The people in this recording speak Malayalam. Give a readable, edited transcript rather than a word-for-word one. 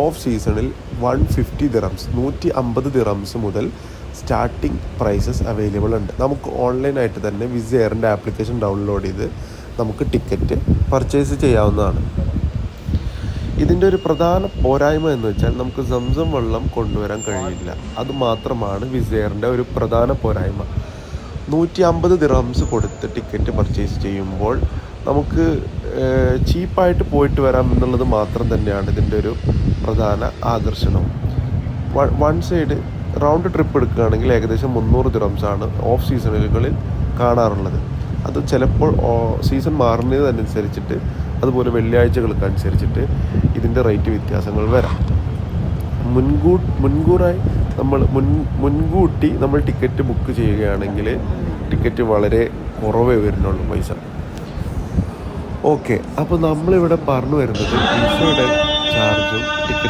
ഓഫ് സീസണിൽ 150 ദിറംസ് 150 ദിറംസ് മുതൽ സ്റ്റാർട്ടിംഗ് പ്രൈസസ് അവൈലബിൾ ഉണ്ട്. നമുക്ക് ഓൺലൈനായിട്ട് തന്നെ വിസ് എയറിൻ്റെ ആപ്ലിക്കേഷൻ ഡൗൺലോഡ് ചെയ്ത് നമുക്ക് ടിക്കറ്റ് പർച്ചേസ് ചെയ്യാവുന്നതാണ്. ഇതിൻ്റെ ഒരു പ്രധാന പോരായ്മ എന്ന് വെച്ചാൽ നമുക്ക് സംസം വെള്ളം കൊണ്ടുവരാൻ കഴിയില്ല. അതുമാത്രമാണ് വിസ് എയറിൻ്റെ ഒരു പ്രധാന പോരായ്മ. 150 ദിറംസ് കൊടുത്ത് ടിക്കറ്റ് പർച്ചേസ് ചെയ്യുമ്പോൾ നമുക്ക് ചീപ്പായിട്ട് പോയിട്ട് വരാം എന്നുള്ളത് മാത്രം തന്നെയാണ് ഇതിൻ്റെ ഒരു പ്രധാന ആകർഷണം. വൺ സൈഡ് റൗണ്ട് ട്രിപ്പ് എടുക്കുകയാണെങ്കിൽ ഏകദേശം 300 ദിറംസാണ് ഓഫ് സീസണുകളിൽ കാണാറുള്ളത്. അത് ചിലപ്പോൾ സീസൺ മാറുന്നതനുസരിച്ചിട്ട് അതുപോലെ വെള്ളിയാഴ്ചകൾക്ക് അനുസരിച്ചിട്ട് ഇതിൻ്റെ റേറ്റ് വ്യത്യാസങ്ങൾ വരാം. മുൻകൂട്ടി നമ്മൾ ടിക്കറ്റ് ബുക്ക് ചെയ്യുകയാണെങ്കിൽ ടിക്കറ്റ് വളരെ കുറവേ വരുന്നുള്ളൂ പൈസ. ഓക്കെ, അപ്പോൾ നമ്മളിവിടെ പറഞ്ഞു വരുന്നത് വിസയുടെ ചാർജും ടിക്കറ്റ്